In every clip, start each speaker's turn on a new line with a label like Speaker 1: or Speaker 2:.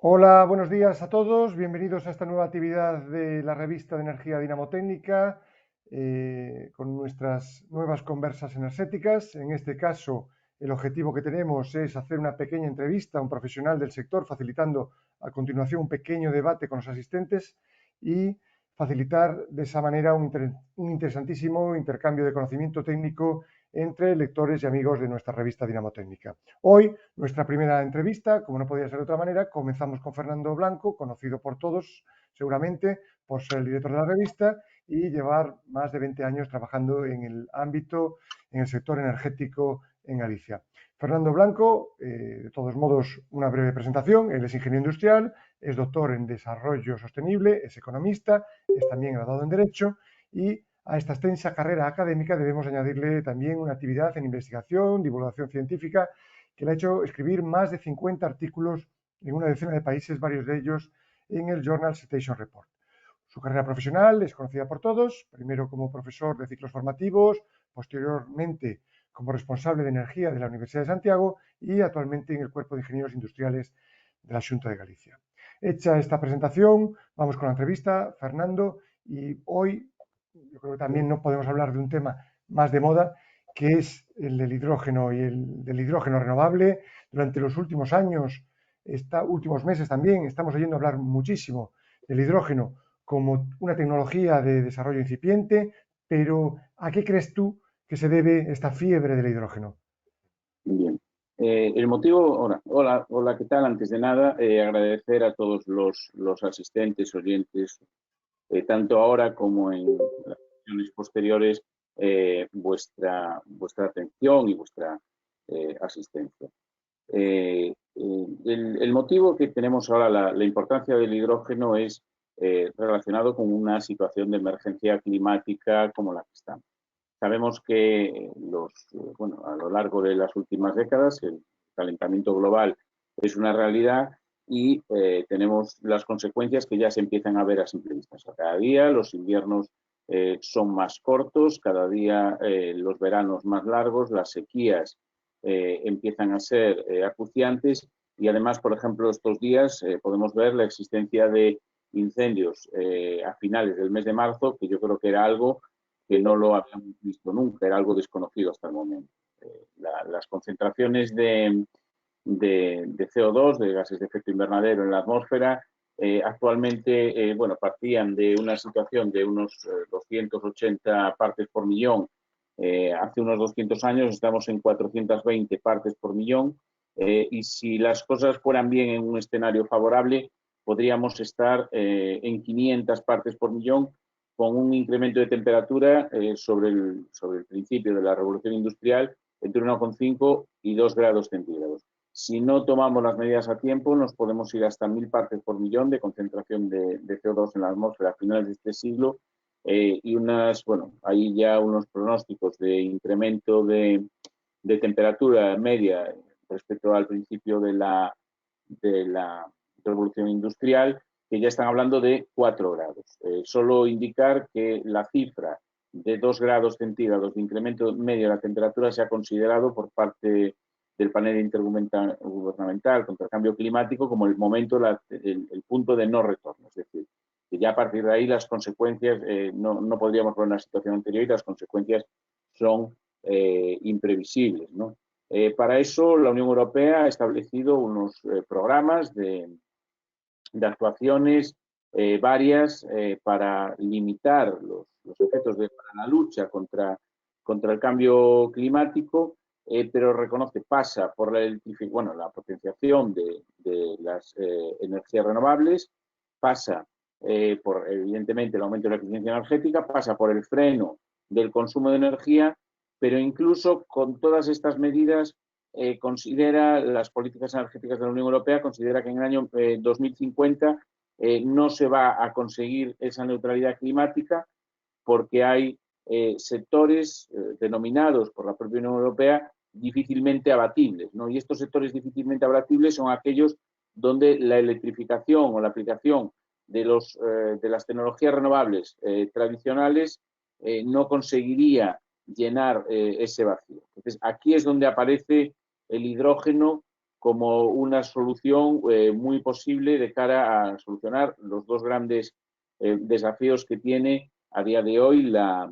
Speaker 1: Hola, buenos días a todos. Bienvenidos a esta nueva actividad de la revista de energía dinamotécnica con nuestras nuevas conversas energéticas. En este caso, el objetivo que tenemos es hacer una pequeña entrevista a un profesional del sector, facilitando a continuación un pequeño debate con los asistentes y facilitar de esa manera un interesantísimo intercambio de conocimiento técnico entre lectores y amigos de nuestra revista dinamotécnica. Hoy, nuestra primera entrevista, como no podía ser de otra manera, comenzamos con Fernando Blanco, conocido por todos seguramente por ser el director de la revista y llevar más de 20 años trabajando en el ámbito, en el sector energético en Galicia. Fernando Blanco, de todos modos, una breve presentación. Él es ingeniero industrial, es doctor en desarrollo sostenible, es economista, es también graduado en Derecho y a esta extensa carrera académica debemos añadirle también una actividad en investigación, divulgación científica, que le ha hecho escribir más de 50 artículos en una decena de países, varios de ellos en el Journal Citation Report. Su carrera profesional es conocida por todos, primero como profesor de ciclos formativos, posteriormente como responsable de energía de la Universidad de Santiago y actualmente en el Cuerpo de Ingenieros Industriales de la Xunta de Galicia. Hecha esta presentación, vamos con la entrevista, Fernando, y hoy yo creo que también no podemos hablar de un tema más de moda, que es el del hidrógeno y el del hidrógeno renovable. Durante los últimos años, últimos meses también, estamos oyendo hablar muchísimo del hidrógeno como una tecnología de desarrollo incipiente, pero ¿a qué crees tú que se debe esta fiebre del hidrógeno?
Speaker 2: Bien. El motivo, hola, ¿qué tal? Antes de nada, agradecer a todos los asistentes, oyentes, tanto ahora como en las sesiones posteriores, vuestra atención y vuestra asistencia. El motivo que tenemos ahora, la importancia del hidrógeno es relacionado con una situación de emergencia climática como la que estamos. Sabemos que a lo largo de las últimas décadas el calentamiento global es una realidad y tenemos las consecuencias que ya se empiezan a ver a simple vista. O sea, cada día los inviernos son más cortos, cada día los veranos más largos, las sequías empiezan a ser acuciantes y además, por ejemplo, estos días podemos ver la existencia de incendios a finales del mes de marzo, que yo creo que era algo que no lo habíamos visto nunca, era algo desconocido hasta el momento. Las concentraciones de CO2, de gases de efecto invernadero en la atmósfera, actualmente partían de una situación de unos 280 partes por millón. Hace unos 200 años estamos en 420 partes por millón y si las cosas fueran bien en un escenario favorable, podríamos estar en 500 partes por millón con un incremento de temperatura sobre el principio de la revolución industrial entre 1,5 y 2 grados centígrados. Si no tomamos las medidas a tiempo, nos podemos ir hasta 1000 partes por millón de concentración de CO2 en la atmósfera a finales de este siglo hay ya unos pronósticos de incremento de temperatura media respecto al principio de la revolución industrial, que ya están hablando de 4 grados. Solo indicar que la cifra de 2 grados centígrados de incremento medio de la temperatura se ha considerado por parte del panel intergubernamental contra el cambio climático como el momento, el punto de no retorno. Es decir, que ya a partir de ahí las consecuencias, no podríamos ver una situación anterior y las consecuencias son imprevisibles, ¿no? Para eso la Unión Europea ha establecido unos programas de actuaciones varias para limitar los efectos para la lucha contra el cambio climático, pero reconoce, pasa por la potenciación de las energías renovables, pasa por, evidentemente, el aumento de la eficiencia energética, pasa por el freno del consumo de energía, pero incluso con todas estas medidas considera las políticas energéticas de la Unión Europea, considera que en el año 2050 no se va a conseguir esa neutralidad climática porque hay sectores denominados por la propia Unión Europea difícilmente abatibles, ¿no? Y estos sectores difícilmente abatibles son aquellos donde la electrificación o la aplicación de las tecnologías renovables tradicionales no conseguiría llenar ese vacío. Entonces, aquí es donde aparece el hidrógeno como una solución muy posible de cara a solucionar los dos grandes desafíos que tiene a día de hoy la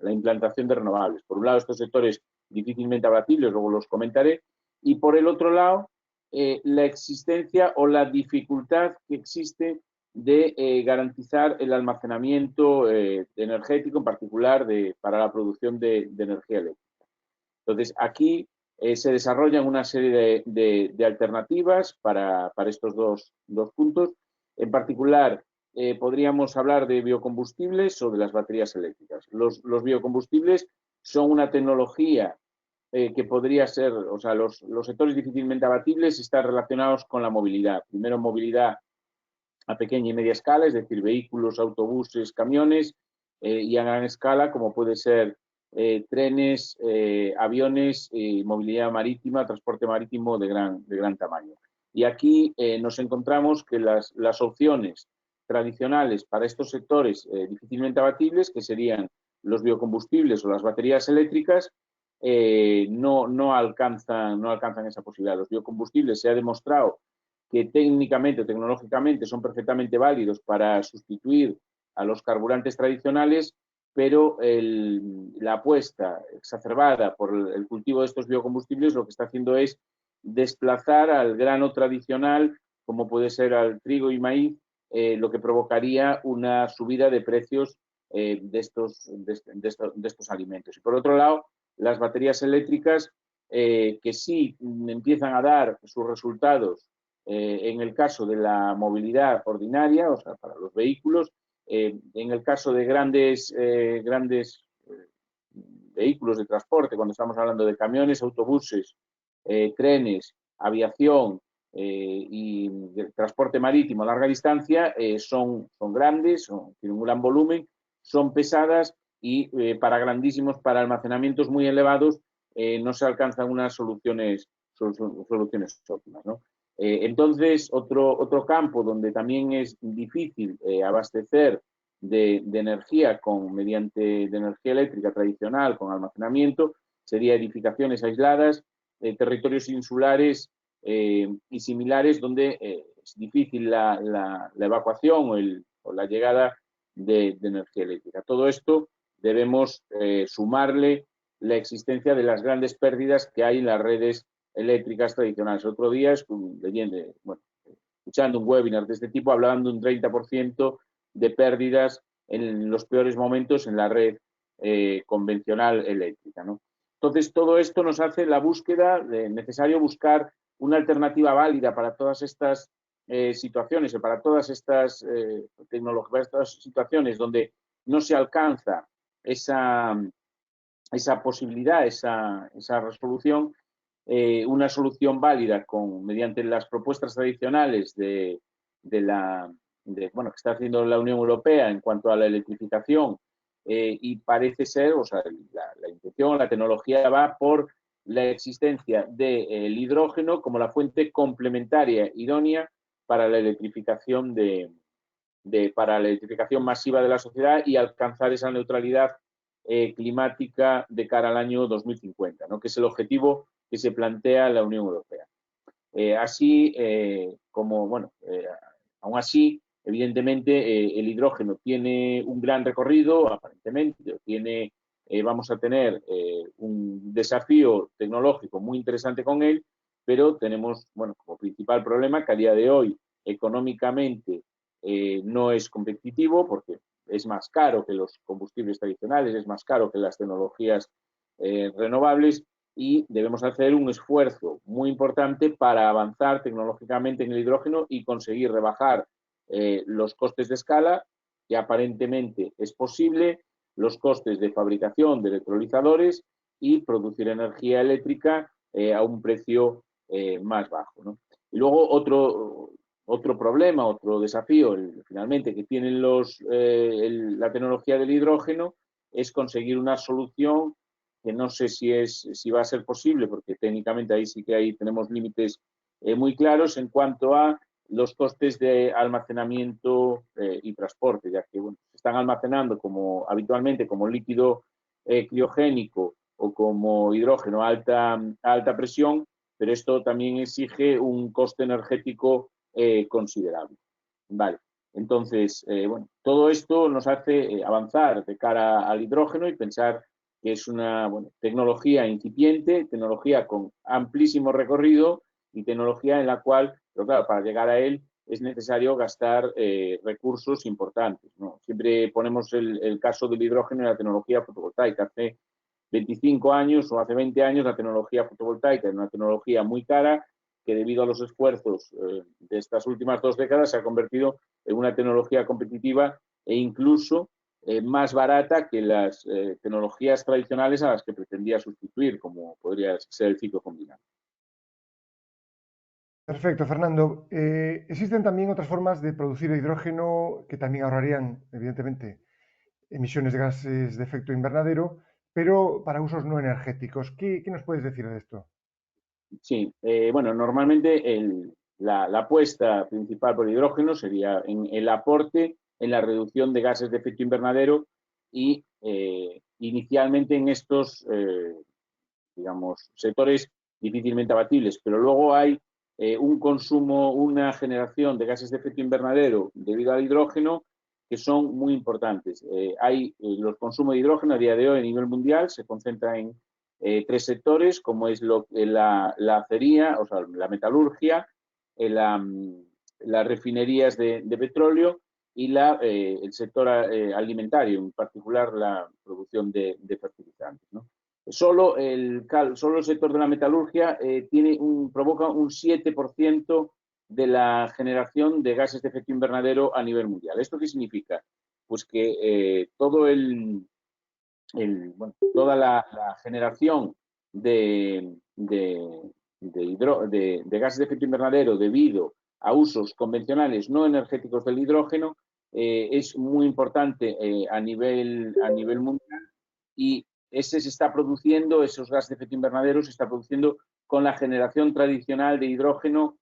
Speaker 2: implantación de renovables. Por un lado, estos sectores difícilmente abatibles, luego los comentaré, y por el otro lado, la existencia o la dificultad que existe de garantizar el almacenamiento energético, en particular para la producción de energía eléctrica. Entonces, aquí se desarrollan una serie de alternativas para estos dos puntos. En particular, podríamos hablar de biocombustibles o de las baterías eléctricas. Los biocombustibles son una tecnología que podría ser, o sea, los sectores difícilmente abatibles están relacionados con la movilidad. Primero, movilidad a pequeña y media escala, es decir, vehículos, autobuses, camiones, y a gran escala, como puede ser trenes, aviones, movilidad marítima, transporte marítimo de gran tamaño. Y aquí nos encontramos que las opciones tradicionales para estos sectores difícilmente abatibles, que serían los biocombustibles o las baterías eléctricas, no alcanzan esa posibilidad. Los biocombustibles se ha demostrado que técnicamente o tecnológicamente son perfectamente válidos para sustituir a los carburantes tradicionales, pero la apuesta exacerbada por el cultivo de estos biocombustibles lo que está haciendo es desplazar al grano tradicional, como puede ser al trigo y maíz, lo que provocaría una subida de precios de estos alimentos. Y por otro lado, las baterías eléctricas, que sí empiezan a dar sus resultados en el caso de la movilidad ordinaria, o sea, para los vehículos, en el caso de grandes vehículos de transporte, cuando estamos hablando de camiones, autobuses, trenes, aviación y transporte marítimo a larga distancia, son grandes, tienen un gran volumen, son pesadas y para almacenamientos muy elevados no se alcanzan unas soluciones óptimas, ¿no? Entonces, otro campo donde también es difícil abastecer de energía de energía eléctrica tradicional con almacenamiento sería edificaciones aisladas, territorios insulares y similares donde es difícil la evacuación o la llegada de energía eléctrica. Todo esto debemos sumarle la existencia de las grandes pérdidas que hay en las redes eléctricas tradicionales. Otro día, escuchando un webinar de este tipo, hablaban de un 30% de pérdidas en los peores momentos en la red convencional eléctrica, ¿no? Entonces, todo esto nos hace la búsqueda, necesario buscar una alternativa válida para todas estas situaciones, para todas estas tecnologías, para estas situaciones donde no se alcanza esa posibilidad, esa resolución, una solución válida mediante las propuestas tradicionales que está haciendo la Unión Europea en cuanto a la electrificación, y parece ser, o sea, la intención, la tecnología va por la existencia del hidrógeno como la fuente complementaria idónea para la electrificación para la electrificación masiva de la sociedad y alcanzar esa neutralidad climática de cara al año 2050, ¿no? Que es el objetivo que se plantea la Unión Europea. Aún así, evidentemente, el hidrógeno tiene un gran recorrido, aparentemente, vamos a tener un desafío tecnológico muy interesante con él, pero tenemos, como principal problema que a día de hoy, económicamente, no es competitivo porque es más caro que los combustibles tradicionales, es más caro que las tecnologías renovables, y debemos hacer un esfuerzo muy importante para avanzar tecnológicamente en el hidrógeno y conseguir rebajar los costes de escala, que aparentemente es posible, los costes de fabricación de electrolizadores y producir energía eléctrica a un precio más bajo, ¿no? Y luego otro problema, otro desafío, finalmente, que tienen la tecnología del hidrógeno es conseguir una solución que no sé si va a ser posible, porque técnicamente ahí sí que tenemos límites muy claros en cuanto a los costes de almacenamiento y transporte, ya que se están almacenando habitualmente como líquido criogénico o como hidrógeno a alta presión, pero esto también exige un coste energético considerable. Vale. Entonces, bueno, todo esto nos hace avanzar de cara al hidrógeno y pensar que es una tecnología incipiente, tecnología con amplísimo recorrido y tecnología en la cual, pero claro, para llegar a él es necesario gastar recursos importantes, ¿no? Siempre ponemos el caso del hidrógeno y la tecnología fotovoltaica. Hace 25 años o hace 20 años la tecnología fotovoltaica era una tecnología muy cara que debido a los esfuerzos de estas últimas 2 décadas se ha convertido en una tecnología competitiva e incluso más barata que las tecnologías tradicionales a las que pretendía sustituir, como podría ser el ciclo combinado.
Speaker 1: Perfecto, Fernando. Existen también otras formas de producir hidrógeno que también ahorrarían, evidentemente, emisiones de gases de efecto invernadero, pero para usos no energéticos. ¿Qué nos puedes decir de esto?
Speaker 2: Sí, bueno, normalmente la apuesta principal por hidrógeno sería en el aporte en la reducción de gases de efecto invernadero y inicialmente en estos, digamos, sectores difícilmente abatibles, pero luego hay un consumo, una generación de gases de efecto invernadero debido al hidrógeno que son muy importantes. Hay los consumos de hidrógeno a día de hoy a nivel mundial se concentra en 3 sectores, como es la acería, o sea, la metalurgia, las refinerías de petróleo y el sector alimentario, en particular la producción de fertilizantes, ¿no? Solo el sector de la metalurgia provoca un 7% de la generación de gases de efecto invernadero a nivel mundial. ¿Esto qué significa? Pues que toda la generación de gases de efecto invernadero debido a usos convencionales no energéticos del hidrógeno es muy importante a nivel mundial y esos gases de efecto invernadero se está produciendo con la generación tradicional de hidrógeno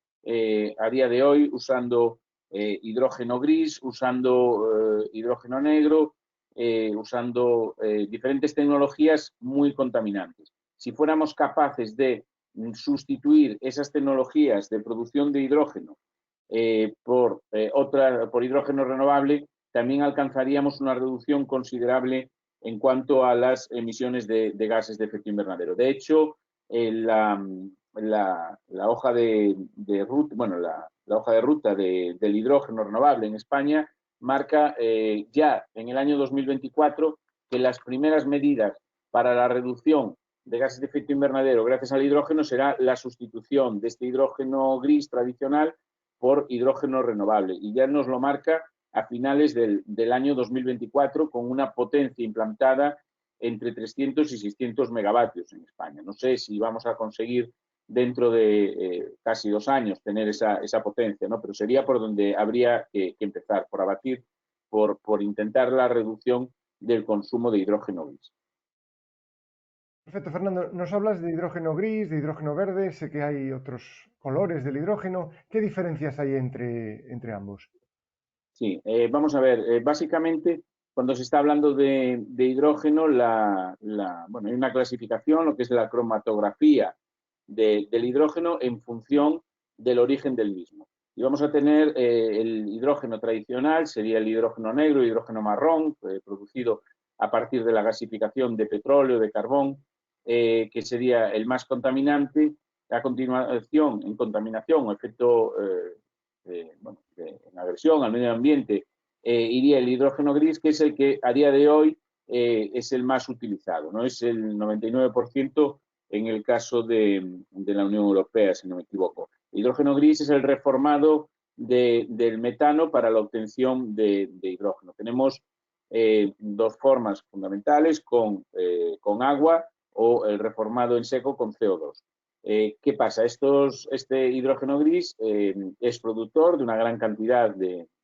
Speaker 2: a día de hoy, usando hidrógeno gris, usando hidrógeno negro, usando diferentes tecnologías muy contaminantes. Si fuéramos capaces de sustituir esas tecnologías de producción de hidrógeno por hidrógeno renovable, también alcanzaríamos una reducción considerable en cuanto a las emisiones de gases de efecto invernadero. De hecho, la hoja de ruta, la hoja de ruta del hidrógeno renovable en España marca ya en el año 2024 que las primeras medidas para la reducción de gases de efecto invernadero gracias al hidrógeno será la sustitución de este hidrógeno gris tradicional por hidrógeno renovable. Y ya nos lo marca a finales del año 2024 con una potencia implantada entre 300 y 600 megavatios en España. No sé si vamos a conseguir dentro de casi 2 años tener esa potencia, ¿no? Pero sería por donde habría que empezar, por abatir, por intentar la reducción del consumo de hidrógeno gris.
Speaker 1: Perfecto, Fernando. Nos hablas de hidrógeno gris, de hidrógeno verde, sé que hay otros colores del hidrógeno. ¿Qué diferencias hay entre ambos?
Speaker 2: Sí, vamos a ver, básicamente cuando se está hablando de hidrógeno, hay una clasificación, lo que es la cromatografía del hidrógeno en función del origen del mismo. Y vamos a tener el hidrógeno tradicional, sería el hidrógeno negro, hidrógeno marrón, producido a partir de la gasificación de petróleo, de carbón, que sería el más contaminante. A continuación, en contaminación o efecto en agresión al medio ambiente, iría el hidrógeno gris, que es el que a día de hoy es el más utilizado, ¿no? Es el 99% en el caso de la Unión Europea, si no me equivoco. El hidrógeno gris es el reformado del metano para la obtención de hidrógeno. Tenemos 2 formas fundamentales, con agua o el reformado en seco con CO2. ¿Qué pasa? Este hidrógeno gris es productor de una gran cantidad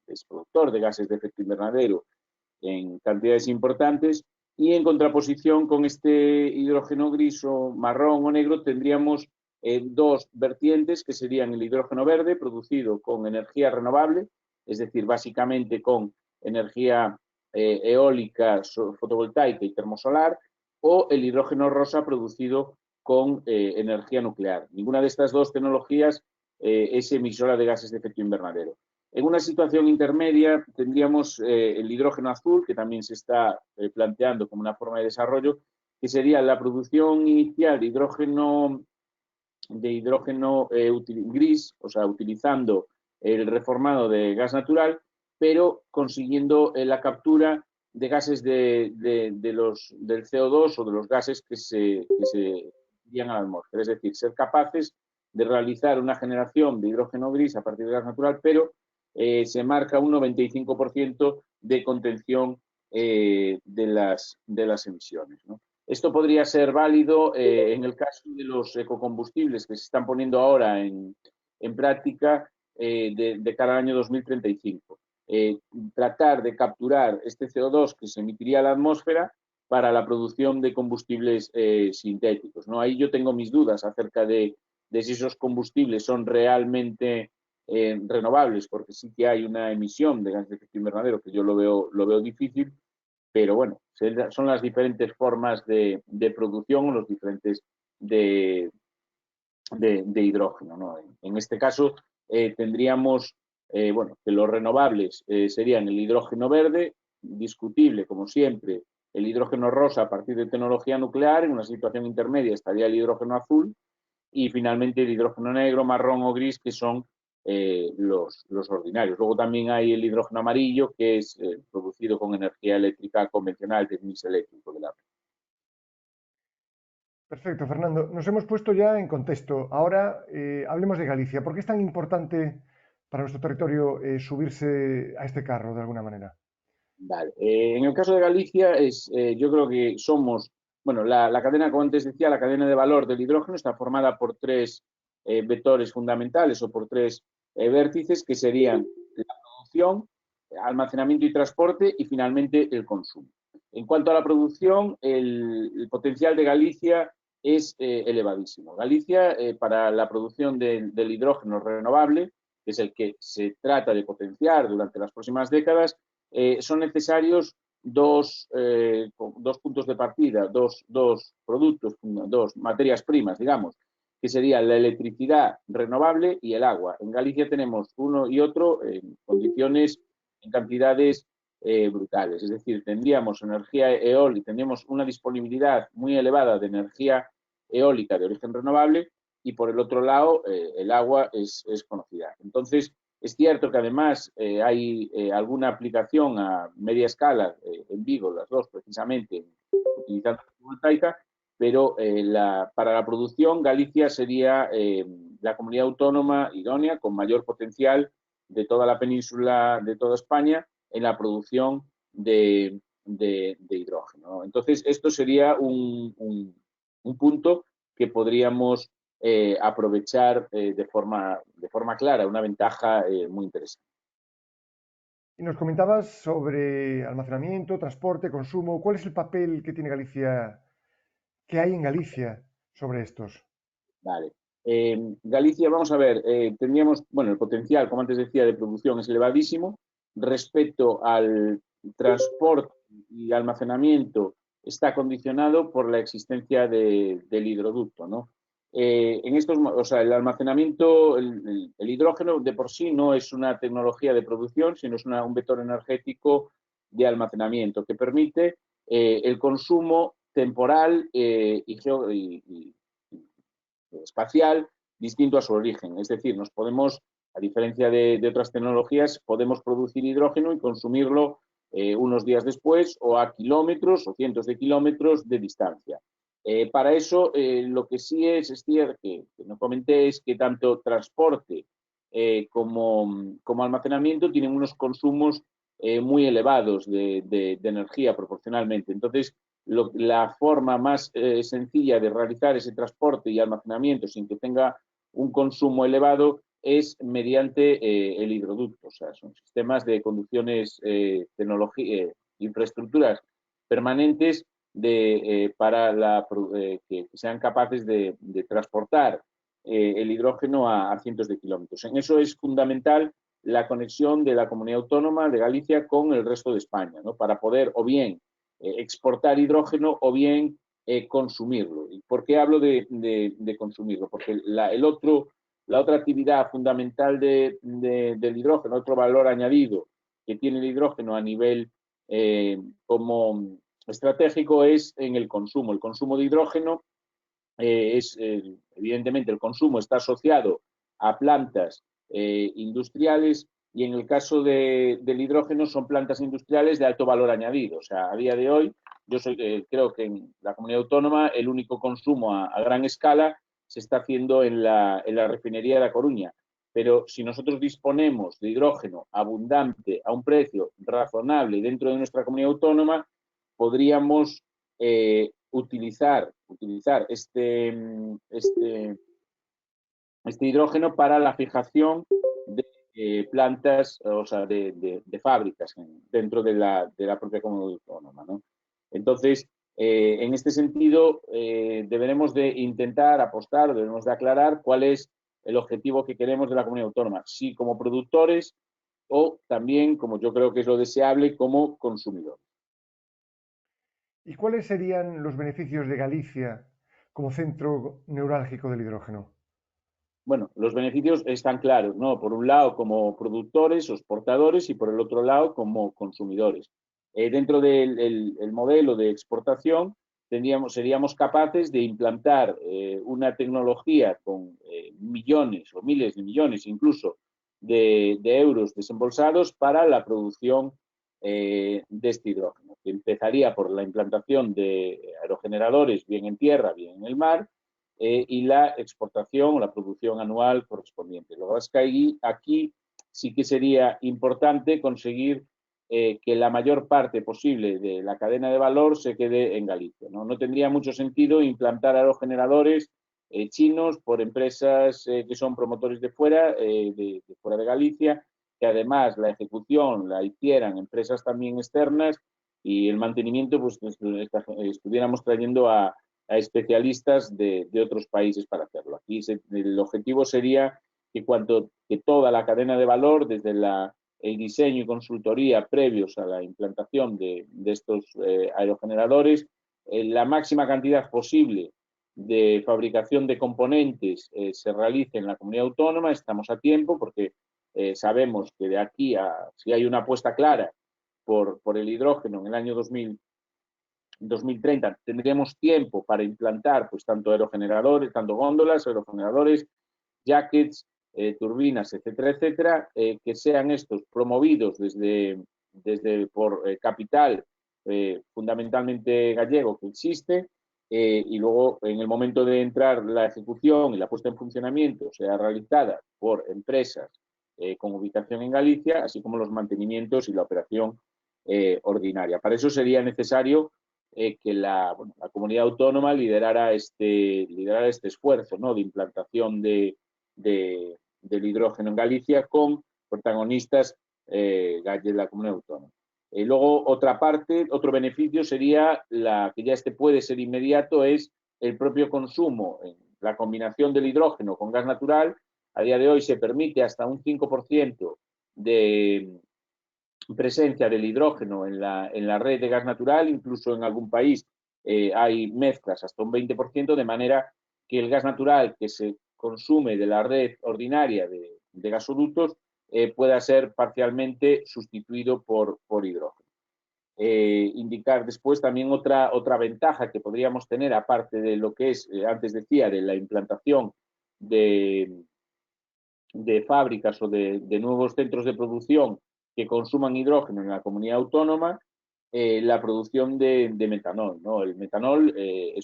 Speaker 2: es productor de gases de efecto invernadero en cantidades importantes y en contraposición con este hidrógeno gris o marrón o negro tendríamos 2 vertientes que serían el hidrógeno verde producido con energía renovable, es decir, básicamente con energía eólica, fotovoltaica y termosolar, o el hidrógeno rosa producido con energía nuclear. Ninguna de estas dos tecnologías es emisora de gases de efecto invernadero. En una situación intermedia tendríamos el hidrógeno azul, que también se está planteando como una forma de desarrollo, que sería la producción inicial de hidrógeno gris, o sea, utilizando el reformado de gas natural, pero consiguiendo la captura de gases del CO2 o de los gases que se irían a la atmósfera. Es decir, ser capaces de realizar una generación de hidrógeno gris a partir de gas natural, pero se marca un 95% de contención de las emisiones, ¿no? Esto podría ser válido en el caso de los ecocombustibles que se están poniendo ahora en práctica de cara al año 2035. Tratar de capturar este CO2 que se emitiría a la atmósfera para la producción de combustibles sintéticos, ¿no? Ahí yo tengo mis dudas acerca de si esos combustibles son realmente renovables, porque sí que hay una emisión de gases de efecto invernadero que yo lo veo difícil, pero bueno, son las diferentes formas de producción o los diferentes de hidrógeno, ¿no? En este caso tendríamos bueno, que los renovables serían el hidrógeno verde, discutible como siempre, el hidrógeno rosa a partir de tecnología nuclear. En una situación intermedia estaría el hidrógeno azul y finalmente el hidrógeno negro, marrón o gris, que son los ordinarios. Luego también hay el hidrógeno amarillo, que es producido con energía eléctrica convencional del mix eléctrico de la red.
Speaker 1: Perfecto, Fernando. Nos hemos puesto ya en contexto. Ahora hablemos de Galicia. ¿Por qué es tan importante para nuestro territorio subirse a este carro de alguna manera?
Speaker 2: Vale. En el caso de Galicia, yo creo que somos, bueno, la cadena, como antes decía, la cadena de valor del hidrógeno está formada por tres vectores fundamentales o por tres vértices que serían la producción, almacenamiento y transporte y finalmente el consumo. En cuanto a la producción, el potencial de Galicia es elevadísimo. Galicia, para la producción del hidrógeno renovable, que es el que se trata de potenciar durante las próximas décadas, son necesarios dos puntos de partida, dos productos, dos materias primas, digamos, que serían la electricidad renovable y el agua. En Galicia tenemos uno y otro en condiciones, en cantidades brutales. Es decir, tendríamos energía eólica, tendríamos una disponibilidad muy elevada de energía eólica de origen renovable y por el otro lado el agua es conocida. Entonces, es cierto que además hay alguna aplicación a media escala en Vigo, las dos precisamente, utilizando la fotovoltaica, pero para la producción Galicia sería la comunidad autónoma idónea con mayor potencial de toda la península, de toda España, en la producción de hidrógeno. Entonces, esto sería un punto que podríamos aprovechar de forma clara, una ventaja muy interesante.
Speaker 1: Y nos comentabas sobre almacenamiento, transporte, consumo. ¿Cuál es el papel que tiene Galicia, que hay en Galicia sobre estos?
Speaker 2: Vale. Galicia, vamos a ver, tendríamos, bueno, el potencial, como antes decía, de producción es elevadísimo. Respecto al transporte y almacenamiento, está condicionado por la existencia del hidroducto, ¿no? O sea, el almacenamiento, el hidrógeno de por sí no es una tecnología de producción, sino es un vector energético de almacenamiento que permite el consumo temporal y espacial distinto a su origen. Es decir, nos podemos, a diferencia de otras tecnologías, podemos producir hidrógeno y consumirlo unos días después o a kilómetros o cientos de kilómetros de distancia. Para eso, lo que sí es cierto que no comenté es que tanto transporte como almacenamiento tienen unos consumos muy elevados de energía proporcionalmente. Entonces, la forma más sencilla de realizar ese transporte y almacenamiento sin que tenga un consumo elevado es mediante el hidroducto. O sea, son sistemas de conducciones, infraestructuras permanentes para que sean capaces de transportar el hidrógeno a cientos de kilómetros. En eso es fundamental la conexión de la comunidad autónoma de Galicia con el resto de España, ¿no? Para poder o bien exportar hidrógeno o bien consumirlo. ¿Y por qué hablo de consumirlo? Porque la otra actividad fundamental del hidrógeno, otro valor añadido que tiene el hidrógeno a nivel como estratégico es en el consumo. El consumo de hidrógeno evidentemente, el consumo está asociado a plantas industriales y en el caso del hidrógeno son plantas industriales de alto valor añadido. O sea, a día de hoy, creo que en la comunidad autónoma el único consumo a gran escala se está haciendo en la refinería de La Coruña. Pero si nosotros disponemos de hidrógeno abundante a un precio razonable dentro de nuestra comunidad autónoma, podríamos utilizar este hidrógeno para la fijación de plantas, o sea, de fábricas dentro de la propia comunidad autónoma, ¿no? Entonces, en este sentido, deberemos de intentar apostar, debemos de aclarar cuál es el objetivo que queremos de la comunidad autónoma, si como productores o también, como yo creo que es lo deseable, como consumidores.
Speaker 1: ¿Y cuáles serían los beneficios de Galicia como centro neurálgico del hidrógeno?
Speaker 2: Bueno, los beneficios están claros, ¿no? Por un lado como productores o exportadores y por el otro lado como consumidores. Dentro del el modelo de exportación seríamos capaces de implantar una tecnología con millones o miles de millones incluso de euros desembolsados para la producción de este hidrógeno, que empezaría por la implantación de aerogeneradores bien en tierra, bien en el mar, y la exportación o la producción anual correspondiente. Lo que pasa es que aquí sí que sería importante conseguir que la mayor parte posible de la cadena de valor se quede en Galicia. No tendría mucho sentido implantar aerogeneradores chinos por empresas que son promotores de fuera de Galicia, que además la ejecución la hicieran empresas también externas y el mantenimiento pues estuviéramos trayendo a especialistas de otros países para hacerlo. Aquí el objetivo sería que toda la cadena de valor, desde el diseño y consultoría previos a la implantación de estos aerogeneradores, la máxima cantidad posible de fabricación de componentes se realice en la comunidad autónoma. Estamos a tiempo porque sabemos que de aquí si hay una apuesta clara por el hidrógeno en el año 2030 tendremos tiempo para implantar pues tanto aerogeneradores, tanto góndolas, aerogeneradores, jackets, turbinas, etcétera, etcétera, que sean estos promovidos por capital fundamentalmente gallego que existe, y luego en el momento de entrar la ejecución y la puesta en funcionamiento sea realizada por empresas con ubicación en Galicia, así como los mantenimientos y la operación ordinaria. Para eso sería necesario que la comunidad autónoma liderara este esfuerzo, ¿no?, de implantación del hidrógeno en Galicia con protagonistas de la comunidad autónoma. Luego, otro beneficio sería que ya puede ser inmediato, es el propio consumo. La combinación del hidrógeno con gas natural, a día de hoy se permite hasta un 5% de presencia del hidrógeno en la red de gas natural, incluso en algún país hay mezclas hasta un 20%, de manera que el gas natural que se consume de la red ordinaria de gasoductos pueda ser parcialmente sustituido por hidrógeno. Indicar después también otra ventaja que podríamos tener, aparte de lo que es, antes decía, de la implantación de fábricas o de nuevos centros de producción que consuman hidrógeno en la comunidad autónoma, la producción de metanol, ¿no? El metanol el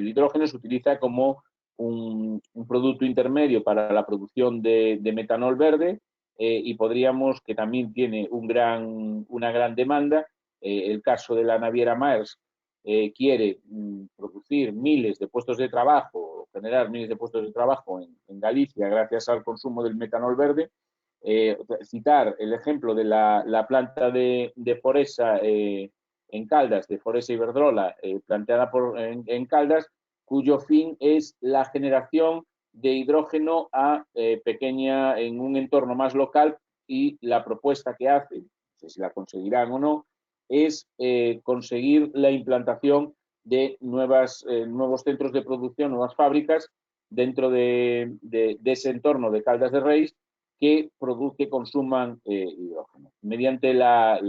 Speaker 2: hidrógeno se utiliza como un producto intermedio para la producción de metanol verde, y podríamos, que también tiene una gran demanda, el caso de la naviera Maersk quiere producir miles de puestos de trabajo, generar miles de puestos de trabajo en Galicia gracias al consumo del metanol verde. Citar el ejemplo de la planta de Foresa en Caldas, de Foresa Iberdrola, planteada en Caldas, cuyo fin es la generación de hidrógeno en un entorno más local, y la propuesta que hacen, no sé si la conseguirán o no, es conseguir la implantación de nuevos centros de producción, nuevas fábricas dentro de ese entorno de Caldas de Reis que consuman hidrógeno. Mediante la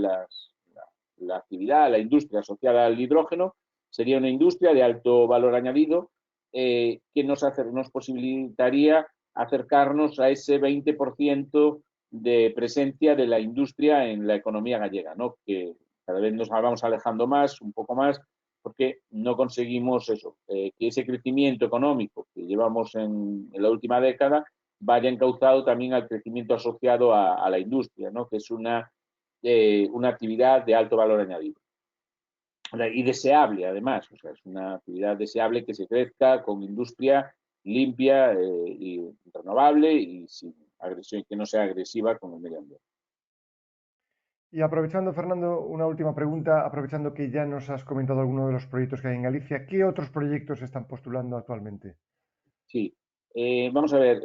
Speaker 2: actividad, la industria asociada al hidrógeno, sería una industria de alto valor añadido que nos posibilitaría acercarnos a ese 20% de presencia de la industria en la economía gallega, ¿no? Que cada vez nos vamos alejando más, un poco más, porque no conseguimos eso, que ese crecimiento económico que llevamos en la última década vaya encauzado también al crecimiento asociado a la industria, ¿no? Que es una actividad de alto valor añadido. Y deseable, además, o sea, es una actividad deseable que se crezca con industria limpia y renovable y sin agresión, que no sea agresiva con el medio ambiente.
Speaker 1: Y aprovechando, Fernando, una última pregunta, aprovechando que ya nos has comentado algunos de los proyectos que hay en Galicia, ¿qué otros proyectos se están postulando actualmente?
Speaker 2: Sí, vamos a ver,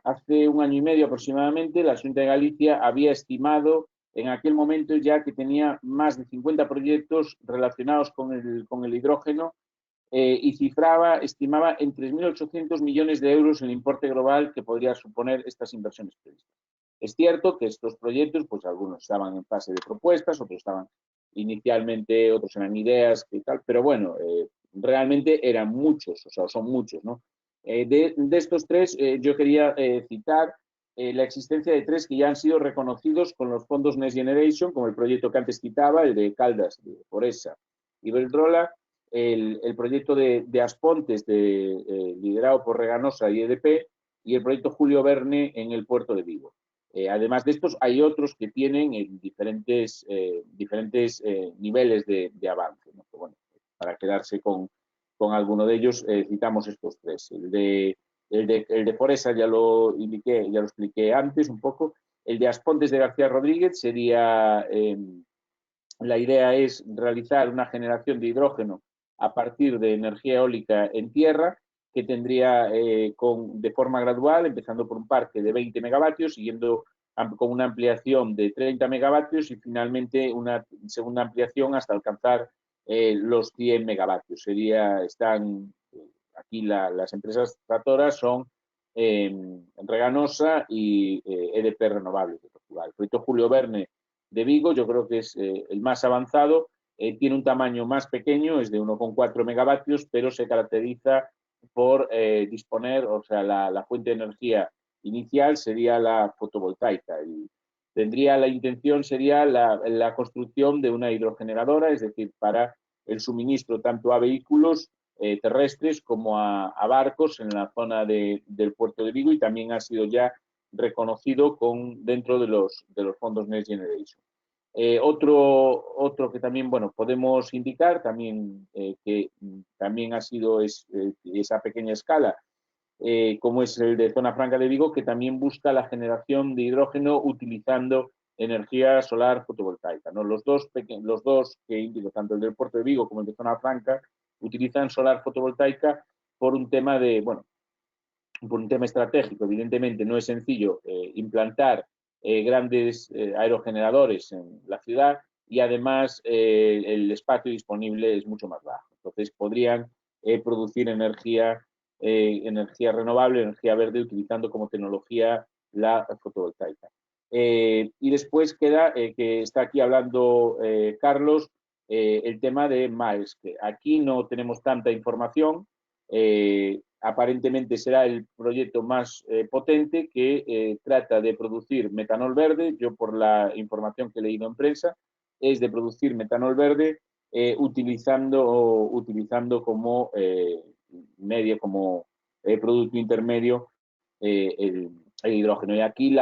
Speaker 2: hace un año y medio aproximadamente la Xunta de Galicia había estimado en aquel momento ya que tenía más de 50 proyectos relacionados con el hidrógeno y estimaba en 3.800 millones de euros el importe global que podría suponer estas inversiones previstas. Es cierto que estos proyectos, pues algunos estaban en fase de propuestas, otros estaban inicialmente, otros eran ideas y tal, pero bueno, realmente eran muchos, o sea, son muchos, ¿no? De estos tres, yo quería citar la existencia de tres que ya han sido reconocidos con los fondos Next Generation, como el proyecto que antes citaba, el de Caldas, de Foresa y Iberdrola, el proyecto de Aspontes, liderado por Reganosa y EDP, y el proyecto Julio Verne en el puerto de Vigo. Además de estos, hay otros que tienen diferentes niveles de avance, ¿no? Bueno, para quedarse con alguno de ellos, citamos estos tres. El de Foresa ya lo expliqué antes un poco. El de Aspontes de García Rodríguez sería, la idea es realizar una generación de hidrógeno a partir de energía eólica en tierra, que tendría de forma gradual, empezando por un parque de 20 megavatios, siguiendo con una ampliación de 30 megavatios y finalmente una segunda ampliación hasta alcanzar los 100 megavatios. Aquí las empresas tractoras son Reganosa y EDP Renovables de Portugal. El proyecto Julio Verne de Vigo yo creo que es el más avanzado, tiene un tamaño más pequeño, es de 1,4 megavatios, pero se caracteriza por disponer, o sea, la fuente de energía inicial sería la fotovoltaica. La intención sería la construcción de una hidrogeneradora, es decir, para el suministro tanto a vehículos terrestres como a barcos en la zona del puerto de Vigo, y también ha sido ya reconocido dentro de los fondos Next Generation. Otro que también, bueno, podemos indicar también que también ha sido esa pequeña escala, como es el de Zona Franca de Vigo, que también busca la generación de hidrógeno utilizando energía solar fotovoltaica, ¿no? Los dos que indico, tanto el del puerto de Vigo como el de Zona Franca, utilizan solar fotovoltaica por un tema estratégico. Evidentemente no es sencillo implantar grandes aerogeneradores en la ciudad, y además el espacio disponible es mucho más bajo. Entonces podrían producir energía renovable, energía verde, utilizando como tecnología la fotovoltaica. Y después queda, que está aquí hablando Carlos, el tema de MAES, que aquí no tenemos tanta información. Aparentemente será el proyecto más potente, que trata de producir metanol verde. Yo, por la información que he leído en prensa, es de producir metanol verde utilizando como medio, como producto intermedio el hidrógeno. Y aquí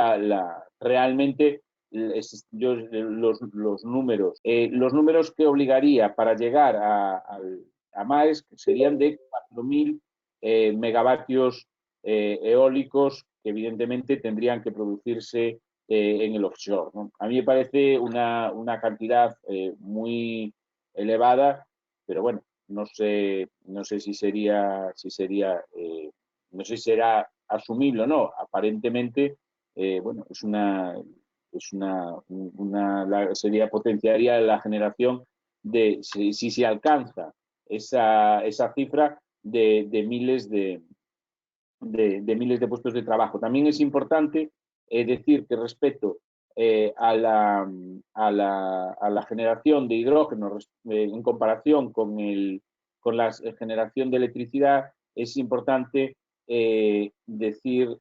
Speaker 2: realmente los números que obligaría para llegar a MAES serían de 4.000 megavatios eólicos, que evidentemente tendrían que producirse en el offshore, ¿no? A mí me parece una cantidad muy elevada, pero bueno, no sé si no sé si será asumible o no. Aparentemente, bueno, potenciaría la generación de, si se alcanza esa cifra de miles de miles de puestos de trabajo. También es importante decir que respecto a la generación de hidrógeno en comparación con la generación de electricidad, es importante decir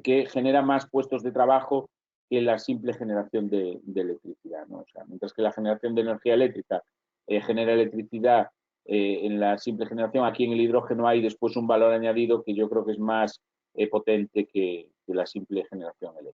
Speaker 2: que genera más puestos de trabajo que la simple generación de electricidad, ¿no? O sea, mientras que la generación de energía eléctrica genera electricidad en la simple generación, aquí en el hidrógeno hay después un valor añadido que yo creo que es más potente que la simple generación eléctrica.